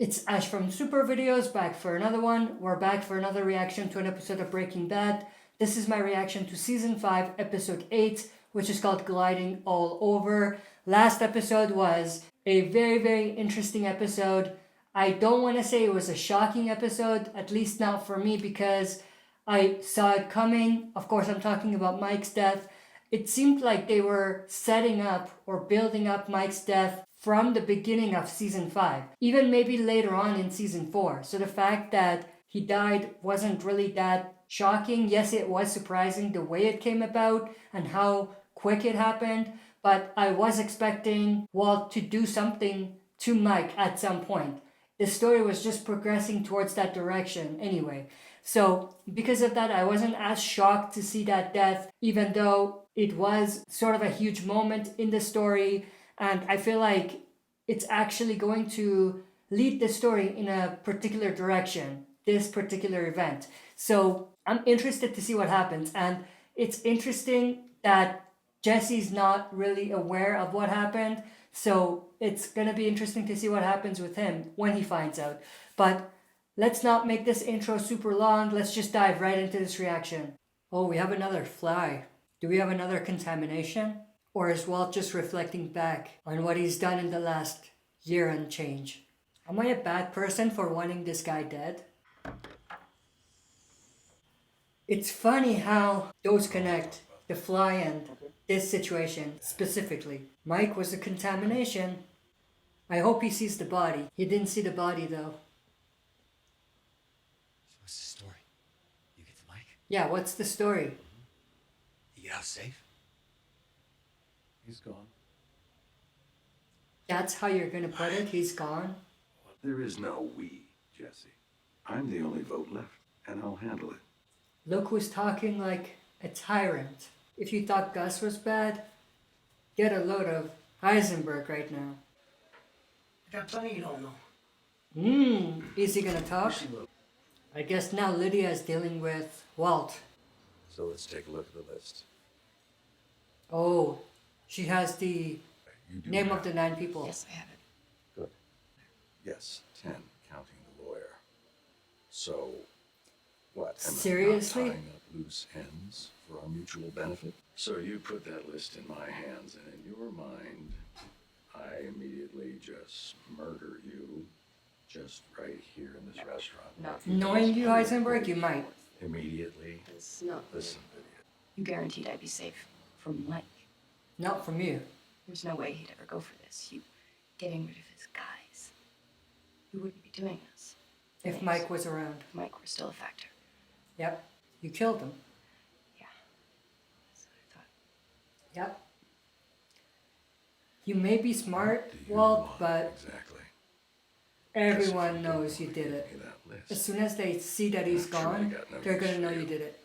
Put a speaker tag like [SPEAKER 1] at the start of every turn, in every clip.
[SPEAKER 1] It's Ash from Super Videos, back for another one. We're back for another reaction to an episode of Breaking Bad. This is my reaction to Season 5, Episode 8, which is called Gliding All Over. Last episode was a very, very interesting episode. I don't want to say it was a shocking episode, at least not for me, because I saw it coming. Of course, I'm talking about Mike's death. It seemed like they were setting up or building up Mike's death from the beginning of season 5, even maybe later on in season 4. So the fact that he died wasn't really that shocking. Yes, it was surprising the way it came about and how quick it happened, but I was expecting Walt to do something to Mike at some point. The story was just progressing towards that direction anyway. So because of that, I wasn't as shocked to see that death, even though it was sort of a huge moment in the story. And I feel like it's actually going to lead the story in a particular direction, this particular event. So I'm interested to see what happens. And it's interesting that Jesse's not really aware of what happened. So it's going to be interesting to see what happens with him when he finds out. But let's not make this intro super long. Let's just dive right into this reaction. Oh, we have another fly. Do we have another contamination? Or is Walt just reflecting back on what he's done in the last year and change? Am I a bad person for wanting this guy dead? It's funny how those connect, the fly and this situation specifically. Mike was a contamination. I hope he sees the body. He didn't see the body though.
[SPEAKER 2] So what's the story? You get the mic?
[SPEAKER 1] Yeah, what's the story?
[SPEAKER 2] You get out safe?
[SPEAKER 3] He's gone.
[SPEAKER 1] That's how you're gonna put it? He's gone?
[SPEAKER 3] There is no we, Jesse. I'm the only vote left, and I'll handle it.
[SPEAKER 1] Look who's talking like a tyrant. If you thought Gus was bad, get a load of Heisenberg right now.
[SPEAKER 4] I got plenty you don't know.
[SPEAKER 1] Is he gonna talk? I guess now Lydia is dealing with Walt.
[SPEAKER 3] So let's take a look at the list.
[SPEAKER 1] Oh, she has the
[SPEAKER 3] You do
[SPEAKER 1] name
[SPEAKER 3] have-
[SPEAKER 1] of the 9 people.
[SPEAKER 4] Yes, I have it.
[SPEAKER 3] Good. Yes, 10, counting the lawyer. So, what? Am I not
[SPEAKER 1] Seriously?
[SPEAKER 3] tying up loose ends for our mutual benefit? So you put that list in my hands, and in your mind, I immediately just murder you, just right here in this restaurant.
[SPEAKER 4] No.
[SPEAKER 1] Knowing you, Heisenberg, you might.
[SPEAKER 3] Immediately.
[SPEAKER 4] It's not.
[SPEAKER 3] Listen, Lydia.
[SPEAKER 4] You guaranteed I'd be safe from Mike.
[SPEAKER 1] Not from you.
[SPEAKER 4] There's no way he'd ever go for this. You getting rid of his guys. You wouldn't be doing this.
[SPEAKER 1] If Mike was around.
[SPEAKER 4] If Mike were still a factor.
[SPEAKER 1] Yep. You killed him.
[SPEAKER 4] Yeah. That's what I thought.
[SPEAKER 1] Yep. You may be smart,
[SPEAKER 3] Do you
[SPEAKER 1] Walt,
[SPEAKER 3] want
[SPEAKER 1] but
[SPEAKER 3] exactly?
[SPEAKER 1] everyone knows you did it.
[SPEAKER 3] Give me that list.
[SPEAKER 1] As soon as they see that he's
[SPEAKER 3] I'm sure
[SPEAKER 1] gone,
[SPEAKER 3] they got no
[SPEAKER 1] they're gonna
[SPEAKER 3] use
[SPEAKER 1] know
[SPEAKER 3] for
[SPEAKER 1] you
[SPEAKER 3] you.
[SPEAKER 1] did it.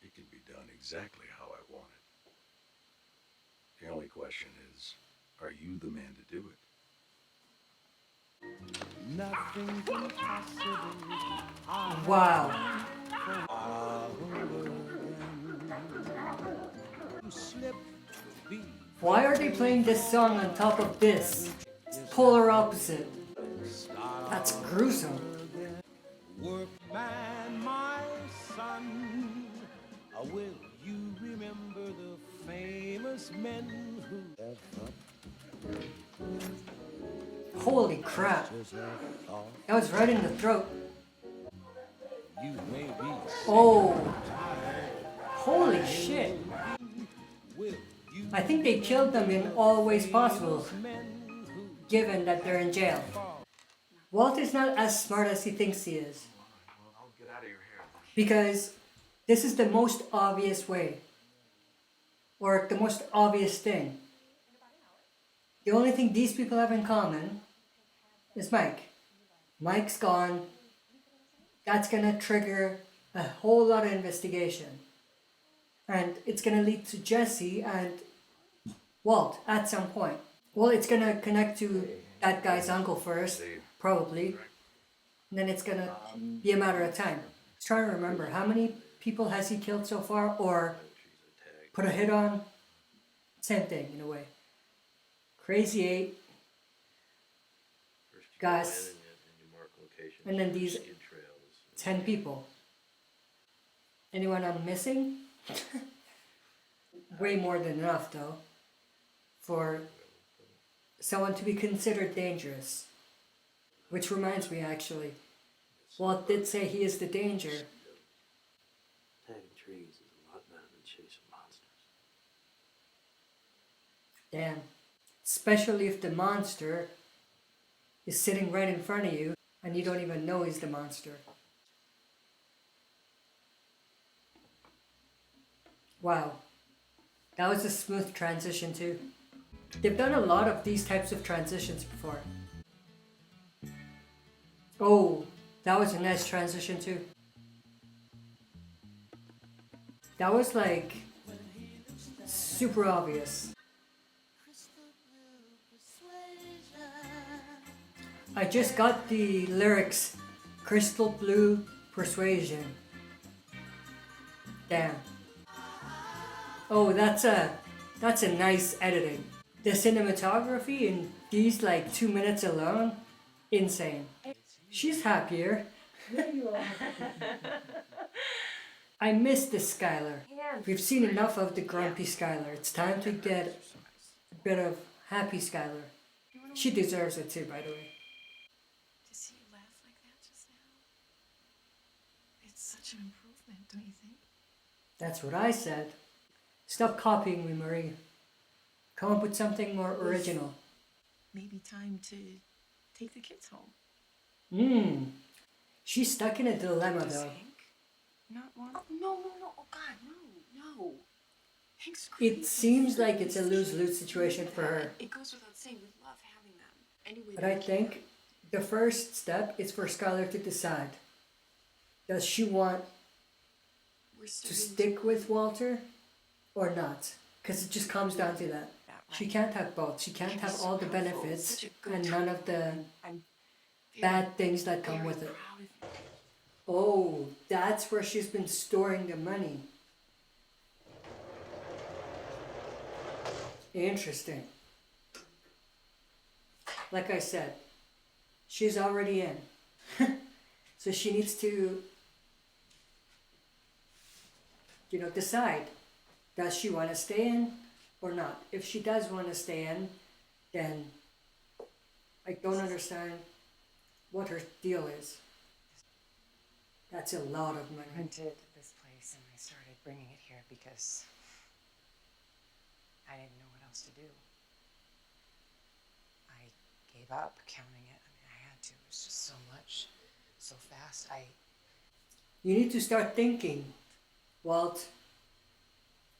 [SPEAKER 3] It can be done exactly how I want it. The only question is, are you the man to do it?
[SPEAKER 5] Nothing impossible.
[SPEAKER 1] Wow.
[SPEAKER 5] Slip be
[SPEAKER 1] Why are they playing this song on top of this? It's polar opposite. That's gruesome.
[SPEAKER 5] workman, my son. Will you remember the famous men who
[SPEAKER 1] Holy crap.
[SPEAKER 5] just have thought
[SPEAKER 1] That was right in the throat.
[SPEAKER 5] you may be
[SPEAKER 1] Oh. Holy shit.
[SPEAKER 5] will you
[SPEAKER 1] I think they killed them in all ways possible, given that they're in jail. Walt is not as smart as he thinks he is.
[SPEAKER 3] I'll get out of your hair.
[SPEAKER 1] Because this is the most obvious way. Or the most obvious thing. The only thing these people have in common is Mike. Mike's gone. That's gonna trigger a whole lot of investigation. And it's gonna lead to Jesse and Walt at some point. Well, it's gonna connect to that guy's uncle first, probably. And then it's gonna be a matter of time. I was trying to remember, how many people has he killed so far? Or put a hit on? Same thing, in a way. Crazy 8,
[SPEAKER 6] First you
[SPEAKER 1] Gus,
[SPEAKER 6] go in and you mark locations.
[SPEAKER 1] and then
[SPEAKER 6] for
[SPEAKER 1] these
[SPEAKER 6] skid trails.
[SPEAKER 1] 10 people. Anyone I'm missing? Way more than enough, though, for someone to be considered dangerous. Which reminds me, actually, Walt did say he is the danger.
[SPEAKER 6] Tagging trees is a lot better than chasing monsters.
[SPEAKER 1] Damn. Especially if the monster is sitting right in front of you and you don't even know he's the monster. Wow. That was a smooth transition too. They've done a lot of these types of transitions before. Oh, that was a nice transition too. That was like super obvious. I just got the lyrics, Crystal Blue Persuasion. Damn. Oh, that's a nice editing. The cinematography in these like 2 minutes alone, insane. She's happier. I miss this Skyler. We've seen enough of the grumpy Skyler. It's time to get a bit of happy Skyler. She deserves it too, by the way.
[SPEAKER 4] To see you laugh like that just now, it's such an improvement, don't you think?
[SPEAKER 1] That's what I said. Stop copying me, Marie. Come up with something more original.
[SPEAKER 4] Maybe time to take the kids home.
[SPEAKER 1] She's stuck in a dilemma though.
[SPEAKER 4] Hank? Not one? No. Oh God, no. Hank's crazy.
[SPEAKER 1] It seems like it's a lose-lose situation for her.
[SPEAKER 4] It goes without saying, we love having them. Anyway,
[SPEAKER 1] But I think the first step is for Skyler to decide. Does she want to stick with Walter or not? Because it just comes down to that. She can't have both. She can't have all the benefits and none of the bad things that come with it. Oh, that's where she's been storing the money. Interesting. Like I said, she's already in. So she needs to, decide. Does she want to stay in or not? If she does want to stay in, then I don't understand what her deal is. That's a lot of money.
[SPEAKER 7] Rented this place and I started bringing it here because I didn't know what else to do. I gave up counting it. I mean, I had to. It was just so much, so fast.
[SPEAKER 1] You need to start thinking, Walt.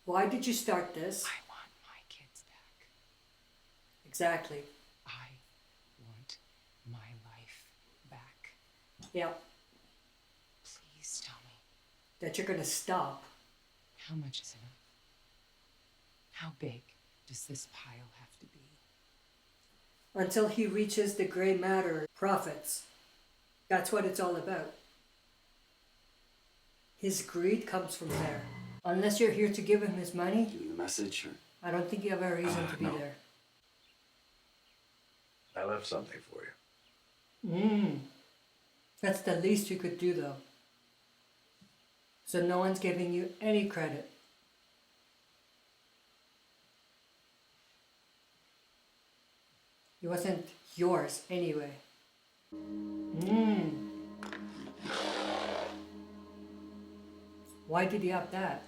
[SPEAKER 1] Why did you start this?
[SPEAKER 7] I want my kids back.
[SPEAKER 1] Exactly.
[SPEAKER 7] I want my life back.
[SPEAKER 1] Yeah.
[SPEAKER 7] Please tell me,
[SPEAKER 1] That you're gonna stop.
[SPEAKER 7] how much is enough? How big does this pile have to be?
[SPEAKER 1] Until he reaches the gray matter profits. That's what it's all about. His greed comes from there. Unless you're here to give him his money,
[SPEAKER 3] Give him the message, or
[SPEAKER 1] I don't think you have a reason to be
[SPEAKER 3] no.
[SPEAKER 1] there.
[SPEAKER 3] I left something for you.
[SPEAKER 1] That's the least you could do though. So no one's giving you any credit. It wasn't yours anyway. Why did he have that?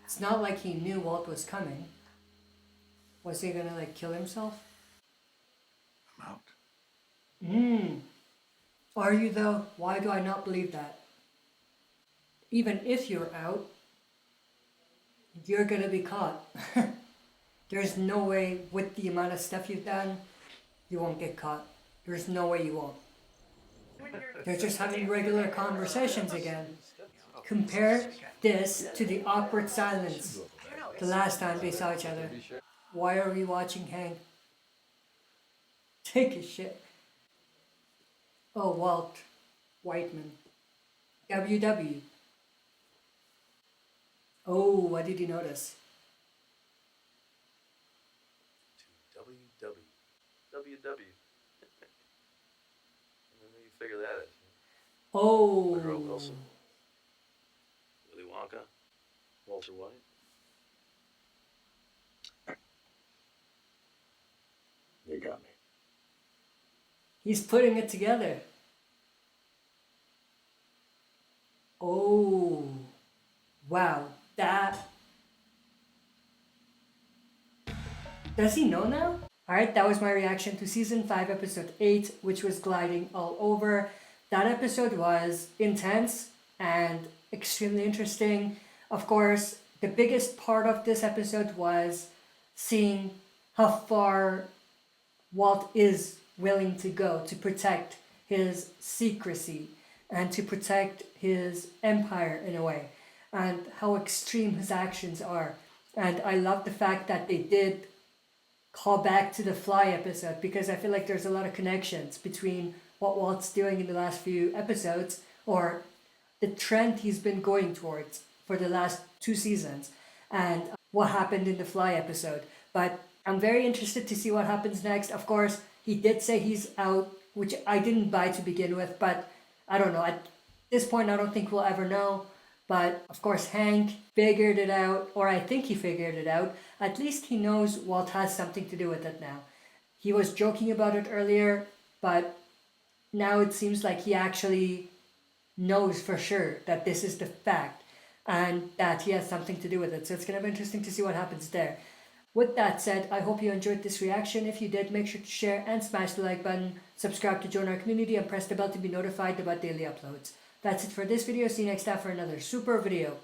[SPEAKER 1] It's not like he knew Walt was coming. Was he gonna kill himself?
[SPEAKER 3] I'm out.
[SPEAKER 1] Are you though? Why do I not believe that? Even if you're out, you're gonna be caught. There's no way with the amount of stuff you've done, you won't get caught. There's no way you won't. They're just having regular conversations again. Compare this to the awkward silence the last time they saw each other. Why are we watching Hank? Take a shit. Oh, Walt Whiteman. WW. Oh, what did you notice?
[SPEAKER 6] WW. And then you figure that out.
[SPEAKER 1] Oh.
[SPEAKER 6] Woodrow Wilson, Willy Wonka, Walter White.
[SPEAKER 3] You got me.
[SPEAKER 1] He's putting it together. Oh. Wow. That. Does he know now? Alright, that was my reaction to season 5, episode 8, which was Gliding All Over. That episode was intense and extremely interesting. Of course, the biggest part of this episode was seeing how far Walt is willing to go to protect his secrecy and to protect his empire in a way, and how extreme his actions are. And I love the fact that they did call back to the Fly episode, because I feel like there's a lot of connections between what Walt's doing in the last few episodes, or the trend he's been going towards for the last 2 seasons, and what happened in the Fly episode. But I'm very interested to see what happens next. Of course, he did say he's out, which I didn't buy to begin with, but I don't know. At this point, I don't think we'll ever know. But of course, Hank figured it out, or I think he figured it out. At least he knows Walt has something to do with it now. He was joking about it earlier, but now it seems like he actually knows for sure that this is the fact and that he has something to do with it. So it's going to be interesting to see what happens there. With that said, I hope you enjoyed this reaction. If you did, make sure to share and smash the like button, subscribe to join our community, and press the bell to be notified about daily uploads. That's it for this video. See you next time for another super video.